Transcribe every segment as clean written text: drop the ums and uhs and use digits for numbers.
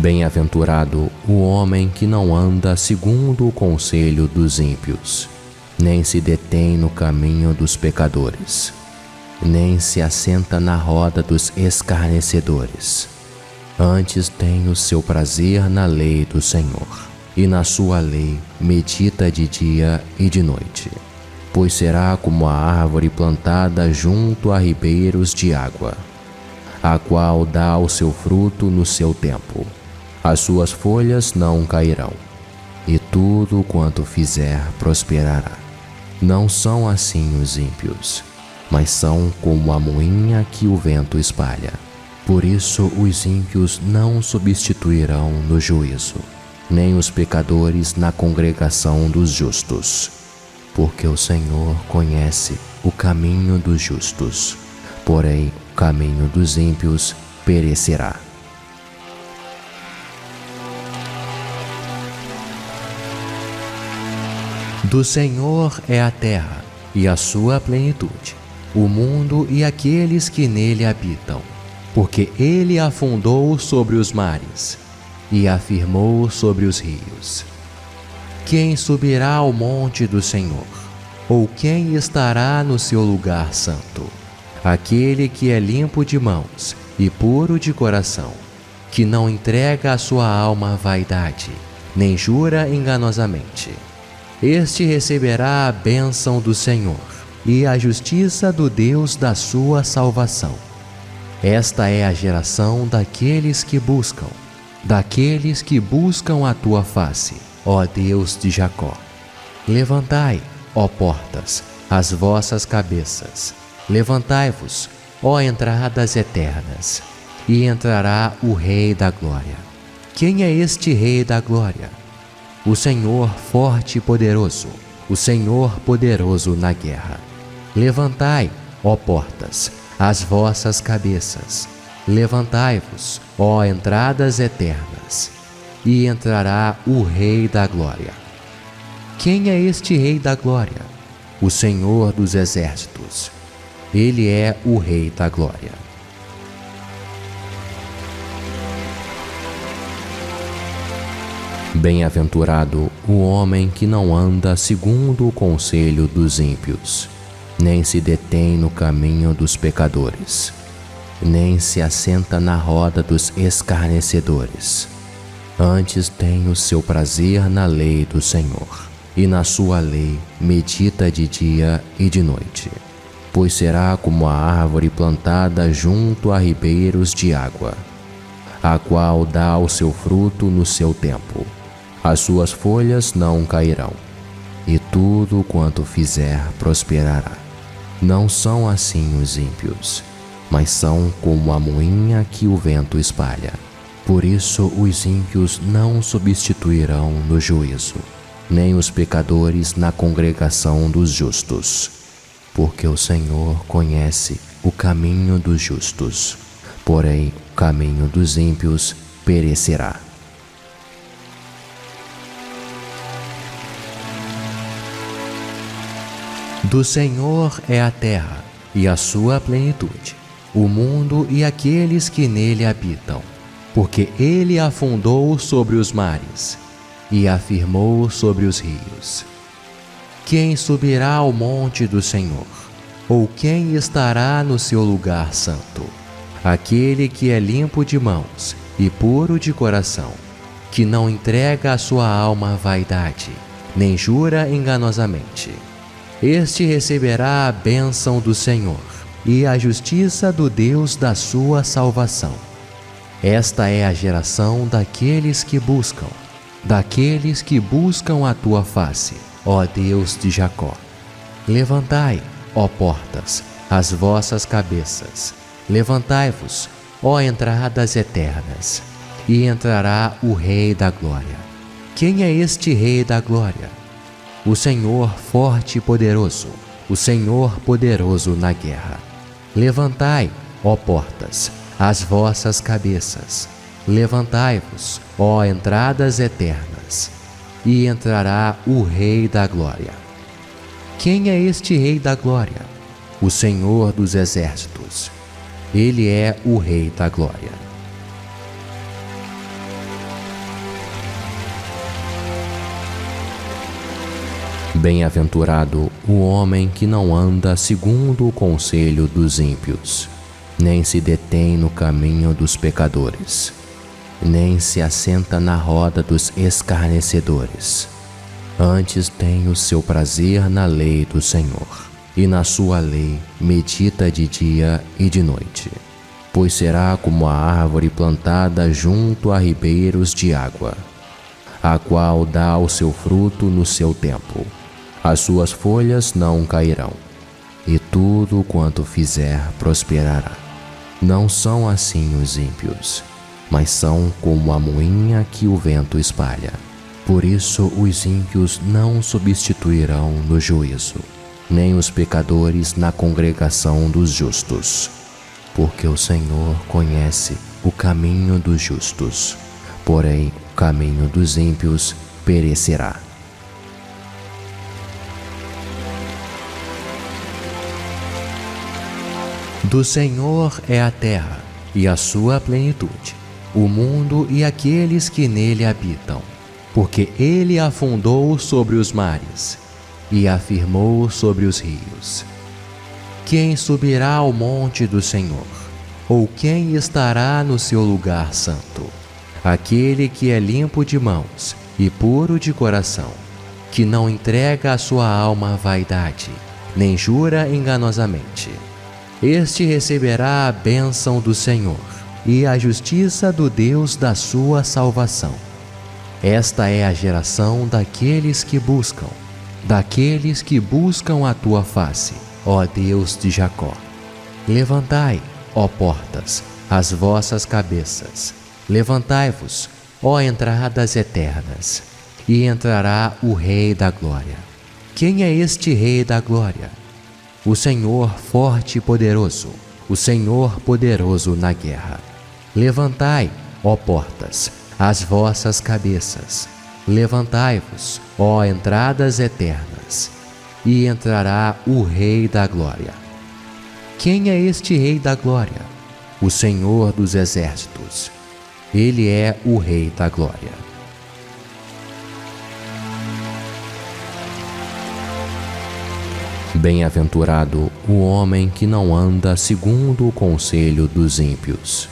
Bem-aventurado o homem que não anda segundo o conselho dos ímpios, nem se detém no caminho dos pecadores, nem se assenta na roda dos escarnecedores. Antes tem o seu prazer na lei do Senhor, e na sua lei medita de dia e de noite. Pois será como a árvore plantada junto a ribeiros de água, a qual dá o seu fruto no seu tempo. As suas folhas não cairão, e tudo quanto fizer prosperará. Não são assim os ímpios, mas são como a moinha que o vento espalha. Por isso os ímpios não substituirão no juízo, nem os pecadores na congregação dos justos. Porque o Senhor conhece o caminho dos justos, porém o caminho dos ímpios perecerá. Do Senhor é a terra e a sua plenitude, o mundo e aqueles que nele habitam, porque ele a fundou sobre os mares e a firmou sobre os rios. Quem subirá ao monte do Senhor? Ou quem estará no seu lugar santo? Aquele que é limpo de mãos e puro de coração, que não entrega a sua alma à vaidade, nem jura enganosamente. Este receberá a bênção do Senhor e a justiça do Deus da sua salvação. Esta é a geração daqueles que buscam a tua face, ó Deus de Jacó. Levantai, ó portas, as vossas cabeças. Levantai-vos, ó entradas eternas, e entrará o Rei da Glória. Quem é este Rei da Glória? O Senhor forte e poderoso, o Senhor poderoso na guerra. Levantai, ó portas, as vossas cabeças. Levantai-vos, ó entradas eternas, e entrará o Rei da Glória. Quem é este Rei da Glória? O Senhor dos Exércitos. Ele é o Rei da Glória. Bem-aventurado o homem que não anda segundo o conselho dos ímpios, nem se detém no caminho dos pecadores, nem se assenta na roda dos escarnecedores. Antes tem o seu prazer na lei do Senhor, e na sua lei medita de dia e de noite. Pois será como a árvore plantada junto a ribeiros de água, a qual dá o seu fruto no seu tempo. As suas folhas não cairão, e tudo quanto fizer prosperará. Não são assim os ímpios, mas são como a moinha que o vento espalha. Por isso os ímpios não substituirão no juízo, nem os pecadores na congregação dos justos. Porque o Senhor conhece o caminho dos justos, porém o caminho dos ímpios perecerá. Do Senhor é a terra e a sua plenitude, o mundo e aqueles que nele habitam, porque ele a fundou sobre os mares e a firmou sobre os rios. Quem subirá ao monte do Senhor? Ou quem estará no seu lugar santo? Aquele que é limpo de mãos e puro de coração, que não entrega a sua alma à vaidade, nem jura enganosamente. Este receberá a bênção do Senhor e a justiça do Deus da sua salvação. Esta é a geração daqueles que buscam a tua face, ó Deus de Jacó. Levantai, ó portas, as vossas cabeças. Levantai-vos, ó entradas eternas, e entrará o Rei da Glória. Quem é este Rei da Glória? O Senhor forte e poderoso, o Senhor poderoso na guerra. Levantai, ó portas, as vossas cabeças. Levantai-vos, ó entradas eternas, e entrará o Rei da Glória. Quem é este Rei da Glória? O Senhor dos Exércitos. Ele é o Rei da Glória. Bem-aventurado o homem que não anda segundo o conselho dos ímpios, nem se detém no caminho dos pecadores, nem se assenta na roda dos escarnecedores. Antes tem o seu prazer na lei do Senhor, e na sua lei medita de dia e de noite. Pois será como a árvore plantada junto a ribeiros de água, a qual dá o seu fruto no seu tempo. As suas folhas não cairão, e tudo quanto fizer prosperará. Não são assim os ímpios, mas são como a moinha que o vento espalha. Por isso os ímpios não substituirão no juízo, nem os pecadores na congregação dos justos. Porque o Senhor conhece o caminho dos justos, porém o caminho dos ímpios perecerá. Do Senhor é a terra e a sua plenitude, o mundo e aqueles que nele habitam, porque ele a fundou sobre os mares e a firmou sobre os rios. Quem subirá ao monte do Senhor? Ou quem estará no seu lugar santo? Aquele que é limpo de mãos e puro de coração, que não entrega a sua alma à vaidade, nem jura enganosamente. Este receberá a bênção do Senhor e a justiça do Deus da sua salvação. Esta é a geração daqueles que buscam a tua face, ó Deus de Jacó. Levantai, ó portas, as vossas cabeças. Levantai-vos, ó entradas eternas, e entrará o Rei da Glória. Quem é este Rei da Glória? O Senhor forte e poderoso, o Senhor poderoso na guerra. Levantai, ó portas, as vossas cabeças. Levantai-vos, ó entradas eternas, e entrará o Rei da Glória. Quem é este Rei da Glória? O Senhor dos Exércitos. Ele é o Rei da Glória. Bem-aventurado o homem que não anda segundo o conselho dos ímpios,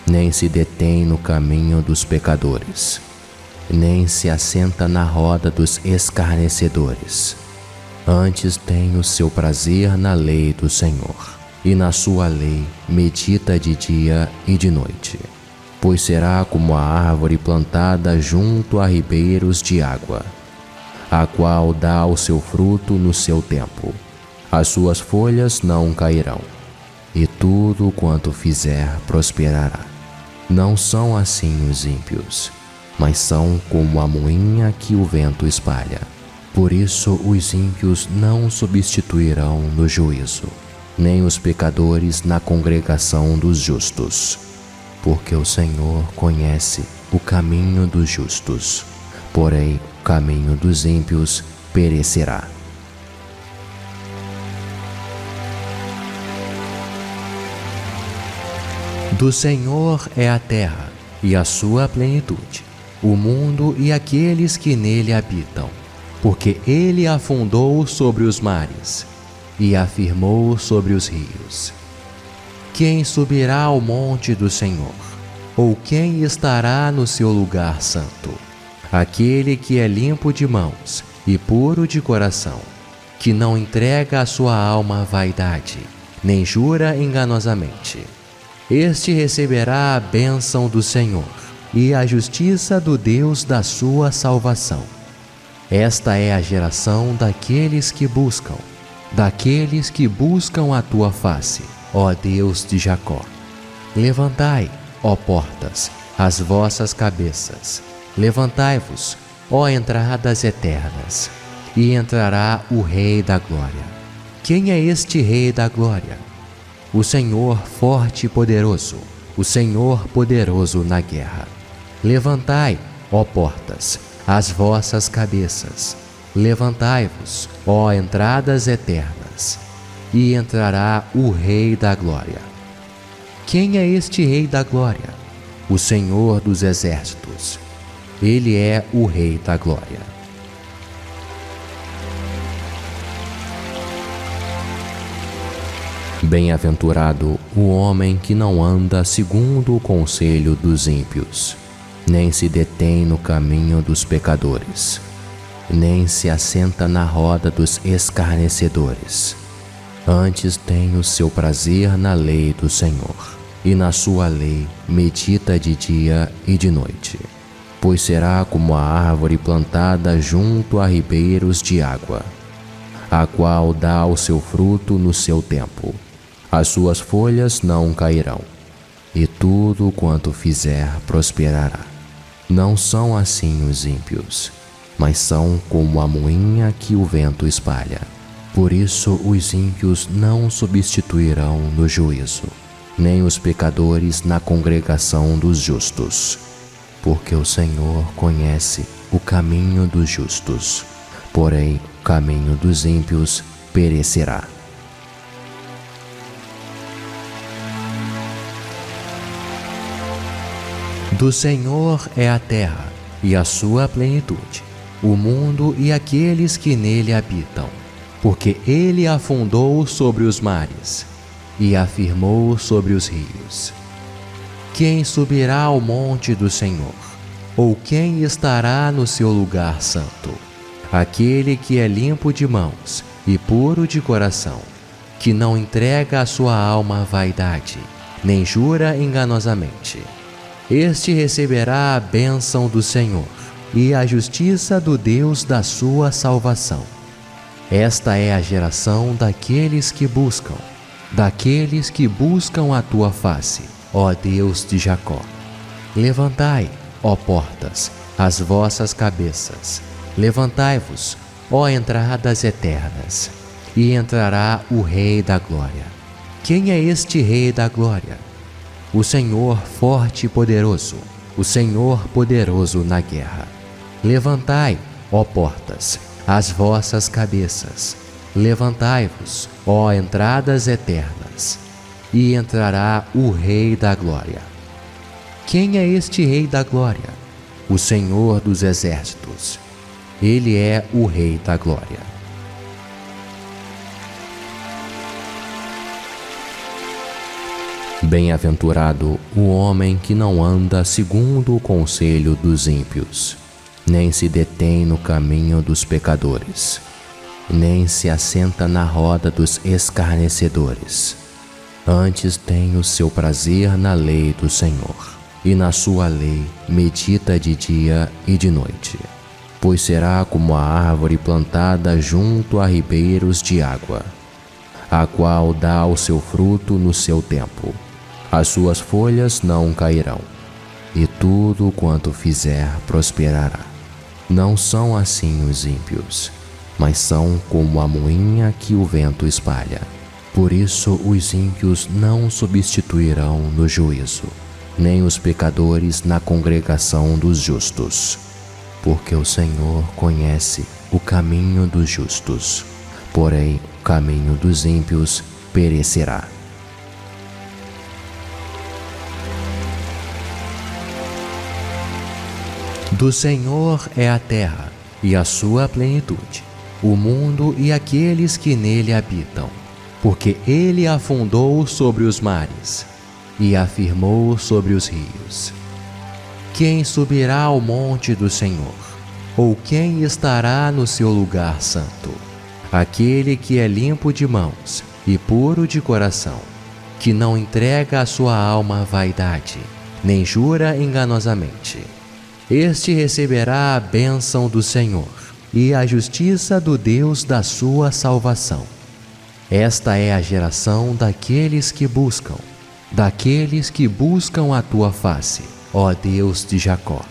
nem se detém no caminho dos pecadores, nem se assenta na roda dos escarnecedores. Antes tem o seu prazer na lei do Senhor, e na sua lei medita de dia e de noite. Pois será como a árvore plantada junto a ribeiros de água, a qual dá o seu fruto no seu tempo. As suas folhas não cairão, e tudo quanto fizer prosperará. Não são assim os ímpios, mas são como a moinha que o vento espalha. Por isso os ímpios não substituirão no juízo, nem os pecadores na congregação dos justos. Porque o Senhor conhece o caminho dos justos, porém o caminho dos ímpios perecerá. Do Senhor é a terra e a sua plenitude, o mundo e aqueles que nele habitam, porque ele a fundou sobre os mares e a firmou sobre os rios. Quem subirá ao monte do Senhor? Ou quem estará no seu lugar santo? Aquele que é limpo de mãos e puro de coração, que não entrega a sua alma à vaidade, nem jura enganosamente. Este receberá a bênção do Senhor e a justiça do Deus da sua salvação. Esta é a geração daqueles que buscam a tua face, ó Deus de Jacó. Levantai, ó portas, as vossas cabeças. Levantai-vos, ó entradas eternas, e entrará o Rei da Glória. Quem é este Rei da Glória? O Senhor forte e poderoso, o Senhor poderoso na guerra. Levantai, ó portas, as vossas cabeças. Levantai-vos, ó entradas eternas, e entrará o Rei da Glória. Quem é este Rei da Glória? O Senhor dos Exércitos. Ele é o Rei da Glória. Bem-aventurado o homem que não anda segundo o conselho dos ímpios, nem se detém no caminho dos pecadores, nem se assenta na roda dos escarnecedores. Antes tem o seu prazer na lei do Senhor, e na sua lei medita de dia e de noite. Pois será como a árvore plantada junto a ribeiros de água, a qual dá o seu fruto no seu tempo. As suas folhas não cairão, e tudo quanto fizer prosperará. Não são assim os ímpios, mas são como a moinha que o vento espalha. Por isso os ímpios não substituirão no juízo, nem os pecadores na congregação dos justos. Porque o Senhor conhece o caminho dos justos, porém o caminho dos ímpios perecerá. Do Senhor é a terra e a sua plenitude, o mundo e aqueles que nele habitam, porque ele a fundou sobre os mares e a firmou sobre os rios. Quem subirá ao monte do Senhor? Ou quem estará no seu lugar santo? Aquele que é limpo de mãos e puro de coração, que não entrega a sua alma à vaidade, nem jura enganosamente. Este receberá a bênção do Senhor e a justiça do Deus da sua salvação. Esta é a geração daqueles que buscam a tua face, ó Deus de Jacó. Levantai, ó portas, as vossas cabeças. Levantai-vos, ó entradas eternas, e entrará o Rei da Glória. Quem é este Rei da Glória? O Senhor forte e poderoso, o Senhor poderoso na guerra. Levantai, ó portas, as vossas cabeças. Levantai-vos, ó entradas eternas, e entrará o Rei da Glória. Quem é este Rei da Glória? O Senhor dos Exércitos. Ele é o Rei da Glória. Bem-aventurado o homem que não anda segundo o conselho dos ímpios, nem se detém no caminho dos pecadores, nem se assenta na roda dos escarnecedores. Antes tem o seu prazer na lei do Senhor, e na sua lei medita de dia e de noite. Pois será como a árvore plantada junto a ribeiros de água, a qual dá o seu fruto no seu tempo. As suas folhas não cairão, e tudo quanto fizer prosperará. Não são assim os ímpios, mas são como a moinha que o vento espalha. Por isso os ímpios não substituirão no juízo, nem os pecadores na congregação dos justos. Porque o Senhor conhece o caminho dos justos, porém o caminho dos ímpios perecerá. Do Senhor é a terra e a sua plenitude, o mundo e aqueles que nele habitam, porque ele a fundou sobre os mares e a firmou sobre os rios. Quem subirá ao monte do Senhor? Ou quem estará no seu lugar santo? Aquele que é limpo de mãos e puro de coração, que não entrega a sua alma à vaidade, nem jura enganosamente. Este receberá a bênção do Senhor e a justiça do Deus da sua salvação. Esta é a geração daqueles que buscam a tua face, ó Deus de Jacó.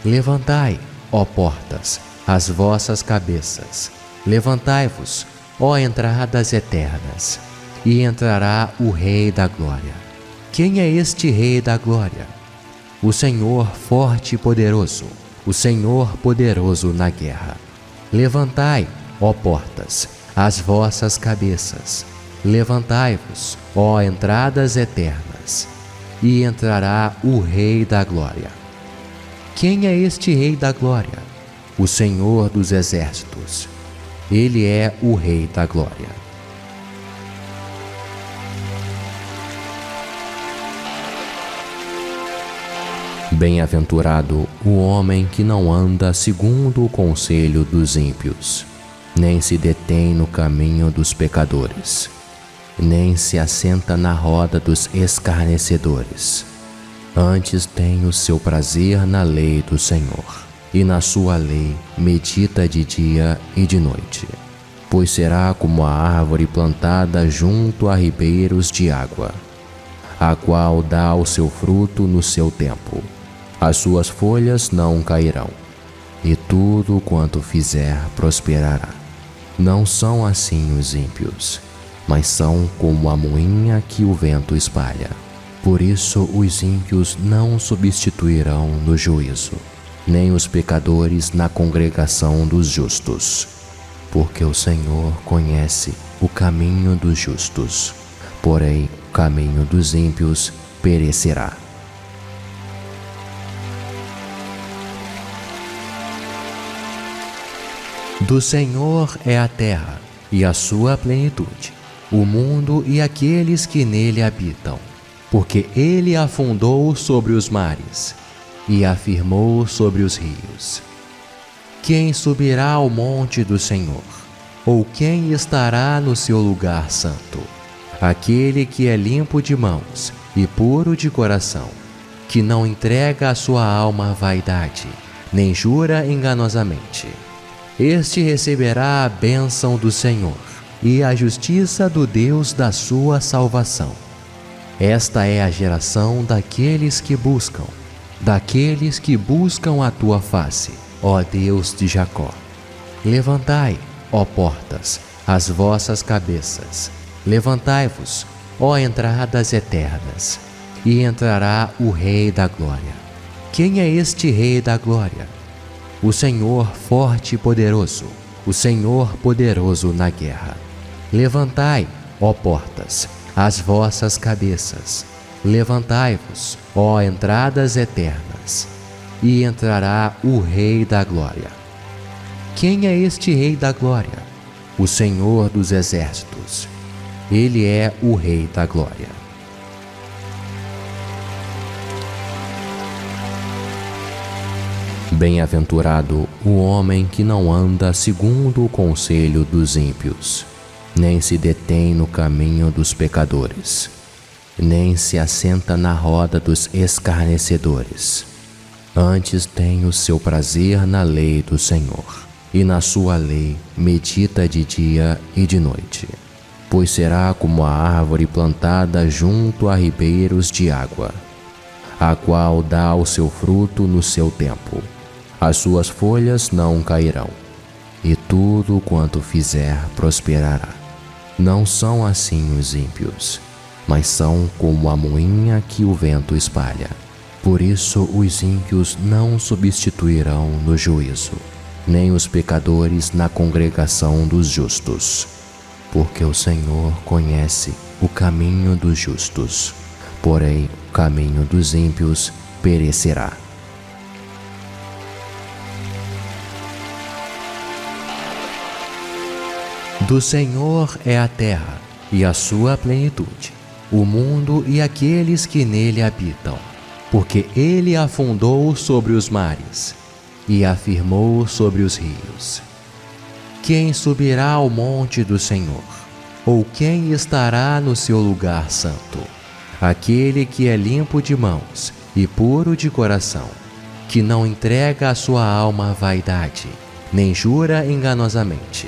Levantai, ó portas, as vossas cabeças. Levantai-vos, ó entradas eternas, e entrará o Rei da Glória. Quem é este Rei da Glória? O Senhor forte e poderoso, o Senhor poderoso na guerra. Levantai, ó portas, as vossas cabeças. Levantai-vos, ó entradas eternas, e entrará o Rei da Glória. Quem é este Rei da Glória? O Senhor dos Exércitos. Ele é o Rei da Glória. Bem-aventurado o homem que não anda segundo o conselho dos ímpios, nem se detém no caminho dos pecadores, nem se assenta na roda dos escarnecedores. Antes tem o seu prazer na lei do Senhor, e na sua lei medita de dia e de noite. Pois será como a árvore plantada junto a ribeiros de água, a qual dá o seu fruto no seu tempo. As suas folhas não cairão, e tudo quanto fizer prosperará. Não são assim os ímpios, mas são como a moinha que o vento espalha. Por isso os ímpios não substituirão no juízo, nem os pecadores na congregação dos justos. Porque o Senhor conhece o caminho dos justos, porém o caminho dos ímpios perecerá. Do Senhor é a terra e a sua plenitude, o mundo e aqueles que nele habitam, porque ele a fundou sobre os mares e a firmou sobre os rios. Quem subirá ao monte do Senhor? Ou quem estará no seu lugar santo? Aquele que é limpo de mãos e puro de coração, que não entrega a sua alma à vaidade, nem jura enganosamente. Este receberá a bênção do Senhor e a justiça do Deus da sua salvação. Esta é a geração daqueles que buscam a tua face, ó Deus de Jacó. Levantai, ó portas, as vossas cabeças. Levantai-vos, ó entradas eternas, e entrará o Rei da Glória. Quem é este Rei da Glória? O Senhor forte e poderoso, o Senhor poderoso na guerra. Levantai, ó portas, as vossas cabeças. Levantai-vos, ó entradas eternas, e entrará o Rei da Glória. Quem é este Rei da Glória? O Senhor dos Exércitos. Ele é o Rei da Glória. Bem-aventurado o homem que não anda segundo o conselho dos ímpios, nem se detém no caminho dos pecadores, nem se assenta na roda dos escarnecedores. Antes tem o seu prazer na lei do Senhor, e na sua lei medita de dia e de noite. Pois será como a árvore plantada junto a ribeiros de água, a qual dá o seu fruto no seu tempo. As suas folhas não cairão, e tudo quanto fizer prosperará. Não são assim os ímpios, mas são como a moinha que o vento espalha. Por isso os ímpios não substituirão no juízo, nem os pecadores na congregação dos justos. Porque o Senhor conhece o caminho dos justos, porém o caminho dos ímpios perecerá. Do Senhor é a terra e a sua plenitude, o mundo e aqueles que nele habitam, porque ele a fundou sobre os mares e a firmou sobre os rios. Quem subirá ao monte do Senhor? Ou quem estará no seu lugar santo? Aquele que é limpo de mãos e puro de coração, que não entrega a sua alma à vaidade, nem jura enganosamente.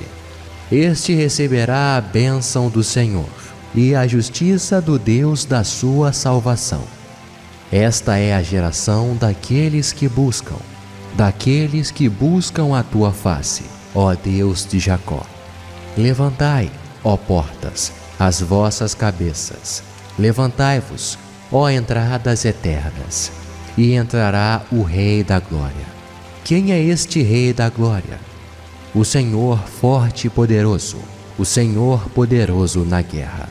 Este receberá a bênção do Senhor e a justiça do Deus da sua salvação. Esta é a geração daqueles que buscam a tua face, ó Deus de Jacó. Levantai, ó portas, as vossas cabeças. Levantai-vos, ó entradas eternas, e entrará o Rei da Glória. Quem é este Rei da Glória? O Senhor forte e poderoso, o Senhor poderoso na guerra.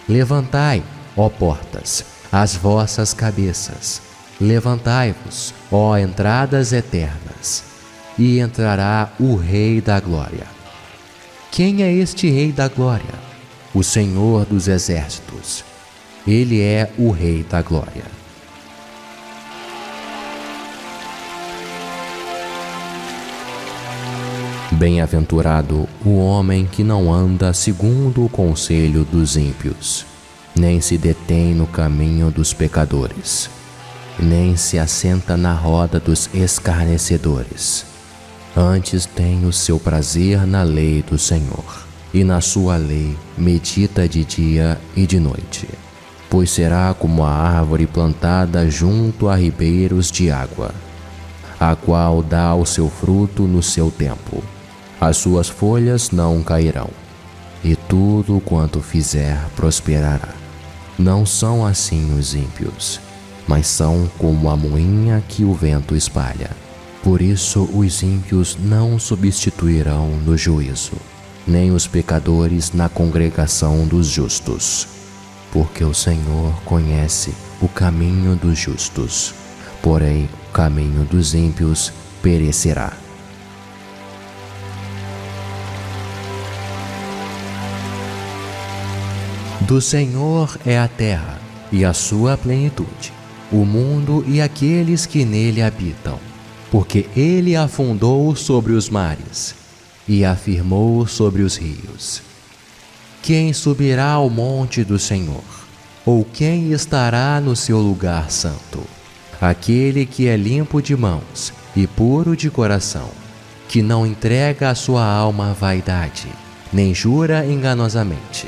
Levantai, ó portas, as vossas cabeças. Levantai-vos, ó entradas eternas, e entrará o Rei da Glória. Quem é este Rei da Glória? O Senhor dos Exércitos. Ele é o Rei da Glória. Bem-aventurado o homem que não anda segundo o conselho dos ímpios, nem se detém no caminho dos pecadores, nem se assenta na roda dos escarnecedores. Antes tem o seu prazer na lei do Senhor, e na sua lei medita de dia e de noite. Pois será como a árvore plantada junto a ribeiros de água, a qual dá o seu fruto no seu tempo. As suas folhas não cairão, e tudo quanto fizer prosperará. Não são assim os ímpios, mas são como a moinha que o vento espalha. Por isso os ímpios não substituirão no juízo, nem os pecadores na congregação dos justos. Porque o Senhor conhece o caminho dos justos, porém o caminho dos ímpios perecerá. Do Senhor é a terra e a sua plenitude, o mundo e aqueles que nele habitam, porque ele afundou sobre os mares e afirmou sobre os rios. Quem subirá ao monte do Senhor? Ou quem estará no seu lugar santo? Aquele que é limpo de mãos e puro de coração, que não entrega a sua alma à vaidade, nem jura enganosamente.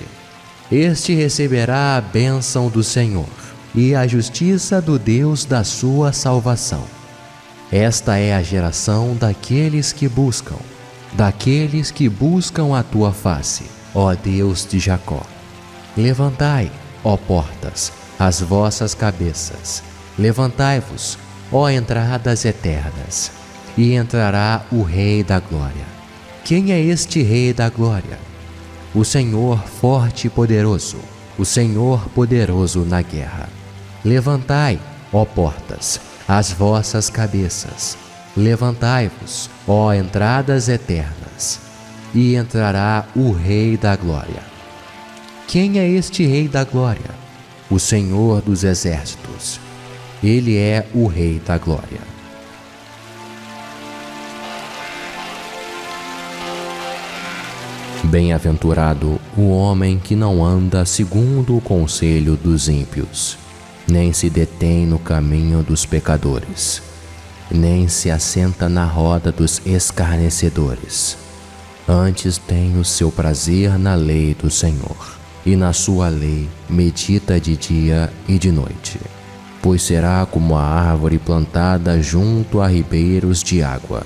Este receberá a bênção do Senhor e a justiça do Deus da sua salvação. Esta é a geração daqueles que buscam a tua face, ó Deus de Jacó. Levantai, ó portas, as vossas cabeças. Levantai-vos, ó entradas eternas, e entrará o Rei da Glória. Quem é este Rei da Glória? O Senhor forte e poderoso, o Senhor poderoso na guerra. Levantai, ó portas, as vossas cabeças. Levantai-vos, ó entradas eternas, e entrará o Rei da Glória. Quem é este Rei da Glória? O Senhor dos Exércitos. Ele é o Rei da Glória. Bem-aventurado o homem que não anda segundo o conselho dos ímpios, nem se detém no caminho dos pecadores, nem se assenta na roda dos escarnecedores. Antes tem o seu prazer na lei do Senhor, e na sua lei medita de dia e de noite. Pois será como a árvore plantada junto a ribeiros de água,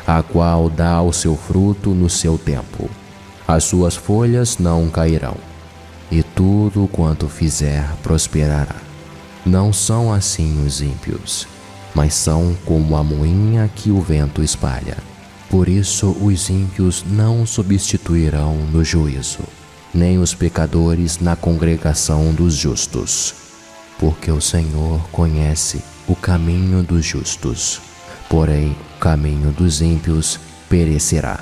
a qual dá o seu fruto no seu tempo. As suas folhas não cairão, e tudo quanto fizer prosperará. Não são assim os ímpios, mas são como a moinha que o vento espalha. Por isso os ímpios não substituirão no juízo, nem os pecadores na congregação dos justos. Porque o Senhor conhece o caminho dos justos, porém o caminho dos ímpios perecerá.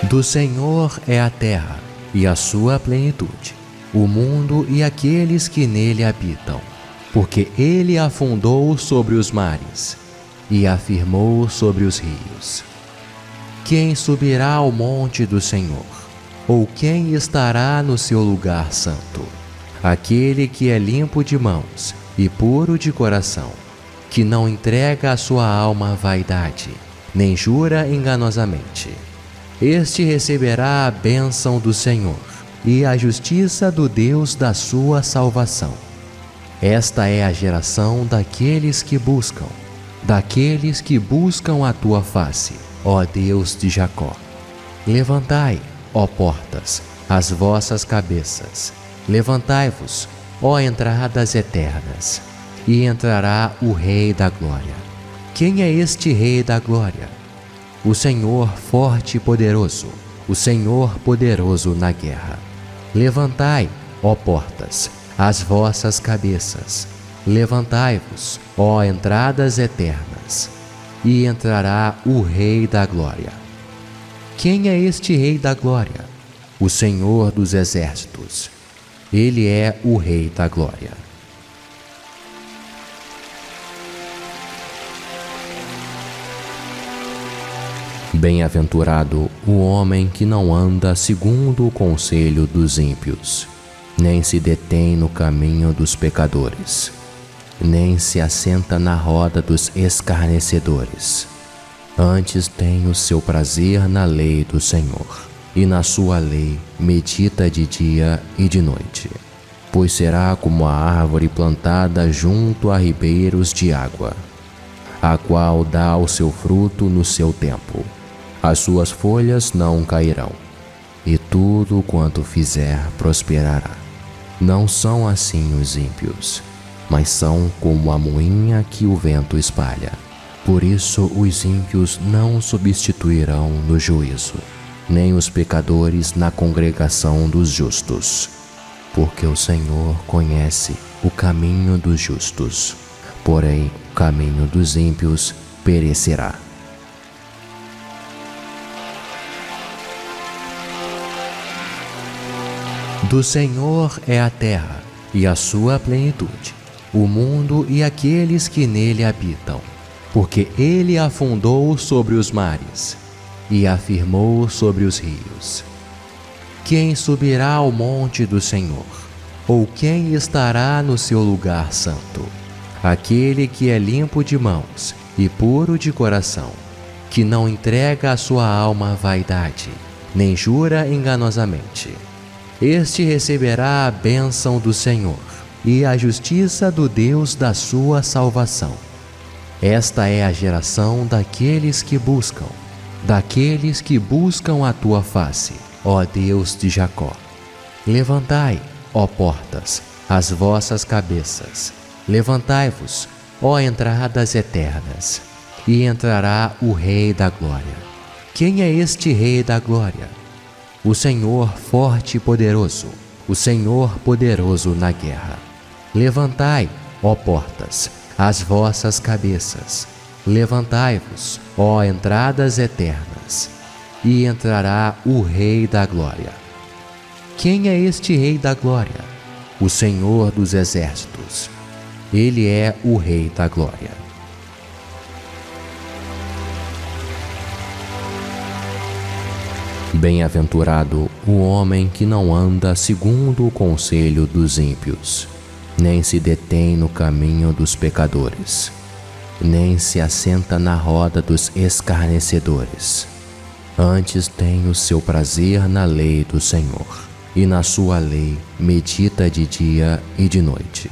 Do Senhor é a terra e a sua plenitude, o mundo e aqueles que nele habitam, porque ele afundou sobre os mares e afirmou sobre os rios. Quem subirá ao monte do Senhor? Ou quem estará no seu lugar santo? Aquele que é limpo de mãos e puro de coração, que não entrega a sua alma à vaidade, nem jura enganosamente. Este receberá a bênção do Senhor e a justiça do Deus da sua salvação. Esta é a geração daqueles que buscam a tua face, ó Deus de Jacó. Levantai, ó portas, as vossas cabeças. Levantai-vos, ó entradas eternas, e entrará o Rei da Glória. Quem é este Rei da Glória? O Senhor forte e poderoso, o Senhor poderoso na guerra. Levantai, ó portas, as vossas cabeças. Levantai-vos, ó entradas eternas, e entrará o Rei da Glória. Quem é este Rei da Glória? O Senhor dos Exércitos. Ele é o Rei da Glória. Bem-aventurado o homem que não anda segundo o conselho dos ímpios, nem se detém no caminho dos pecadores, nem se assenta na roda dos escarnecedores. Antes tem o seu prazer na lei do Senhor, e na sua lei medita de dia e de noite. Pois será como a árvore plantada junto a ribeiros de água, a qual dá o seu fruto no seu tempo. As suas folhas não cairão, e tudo quanto fizer prosperará. Não são assim os ímpios, mas são como a moinha que o vento espalha. Por isso os ímpios não substituirão no juízo, nem os pecadores na congregação dos justos. Porque o Senhor conhece o caminho dos justos, porém o caminho dos ímpios perecerá. Do Senhor é a terra e a sua plenitude, o mundo e aqueles que nele habitam, porque ele afundou sobre os mares e afirmou sobre os rios. Quem subirá ao monte do Senhor? Ou quem estará no seu lugar santo? Aquele que é limpo de mãos e puro de coração, que não entrega a sua alma à vaidade, nem jura enganosamente. Este receberá a bênção do Senhor e a justiça do Deus da sua salvação. Esta é a geração daqueles que buscam a tua face, ó Deus de Jacó. Levantai, ó portas, as vossas cabeças. Levantai-vos, ó entradas eternas, e entrará o Rei da Glória. Quem é este Rei da Glória? O Senhor forte e poderoso, o Senhor poderoso na guerra. Levantai, ó portas, as vossas cabeças. Levantai-vos, ó entradas eternas, e entrará o Rei da Glória. Quem é este Rei da Glória? O Senhor dos Exércitos. Ele é o Rei da Glória. Bem-aventurado o homem que não anda segundo o conselho dos ímpios, nem se detém no caminho dos pecadores, nem se assenta na roda dos escarnecedores. Antes tem o seu prazer na lei do Senhor, e na sua lei medita de dia e de noite.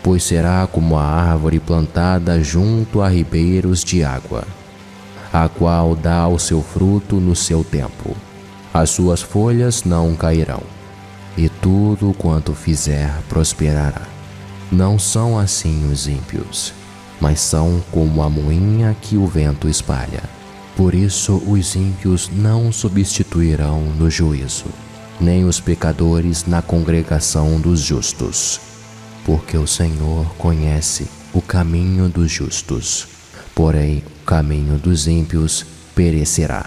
Pois será como a árvore plantada junto a ribeiros de água, a qual dá o seu fruto no seu tempo. As suas folhas não cairão, e tudo quanto fizer prosperará. Não são assim os ímpios, mas são como a moinha que o vento espalha. Por isso os ímpios não substituirão no juízo, nem os pecadores na congregação dos justos. Porque o Senhor conhece o caminho dos justos, porém o caminho dos ímpios perecerá.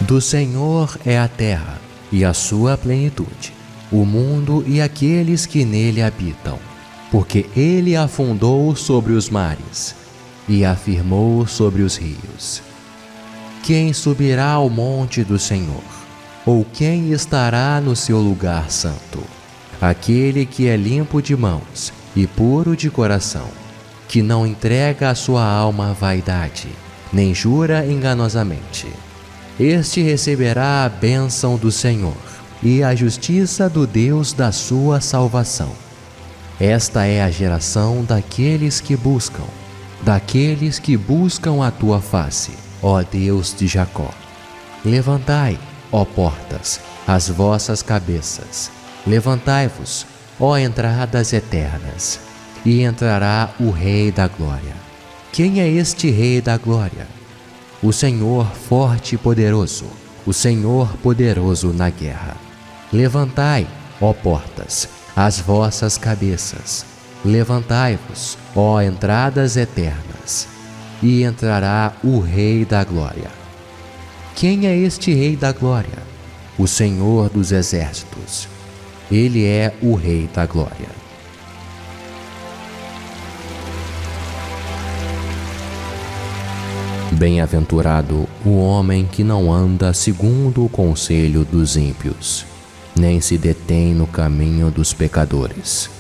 Do Senhor é a terra e a sua plenitude, o mundo e aqueles que nele habitam, porque ele afundou sobre os mares e afirmou sobre os rios. Quem subirá ao monte do Senhor? Ou quem estará no seu lugar santo? Aquele que é limpo de mãos e puro de coração, que não entrega a sua alma à vaidade, nem jura enganosamente. Este receberá a bênção do Senhor e a justiça do Deus da sua salvação. Esta é a geração daqueles que buscam a tua face, ó Deus de Jacó. Levantai, ó portas, as vossas cabeças. Levantai-vos, ó entradas eternas, e entrará o Rei da Glória. Quem é este Rei da Glória? O Senhor forte e poderoso, o Senhor poderoso na guerra. Levantai, ó portas, as vossas cabeças. Levantai-vos, ó entradas eternas, e entrará o Rei da Glória. Quem é este Rei da Glória? O Senhor dos Exércitos. Ele é o Rei da Glória. Bem-aventurado o homem que não anda segundo o conselho dos ímpios, nem se detém no caminho dos pecadores,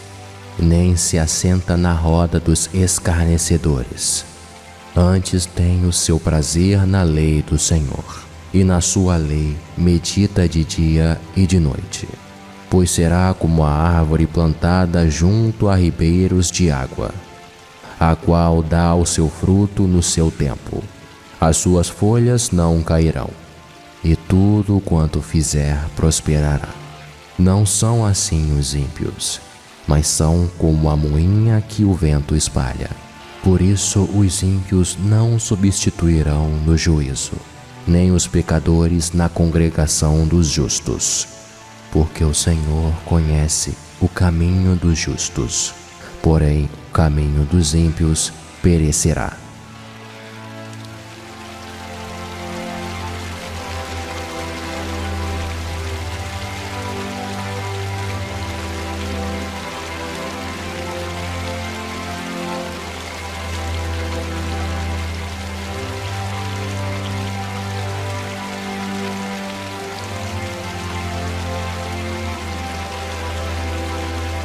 nem se assenta na roda dos escarnecedores. Antes tem o seu prazer na lei do Senhor, e na sua lei medita de dia e de noite. Pois será como a árvore plantada junto a ribeiros de água, a qual dá o seu fruto no seu tempo. As suas folhas não cairão, e tudo quanto fizer prosperará. Não são assim os ímpios, mas são como a moinha que o vento espalha. Por isso os ímpios não substituirão no juízo, nem os pecadores na congregação dos justos. Porque o Senhor conhece o caminho dos justos, porém o caminho dos ímpios perecerá.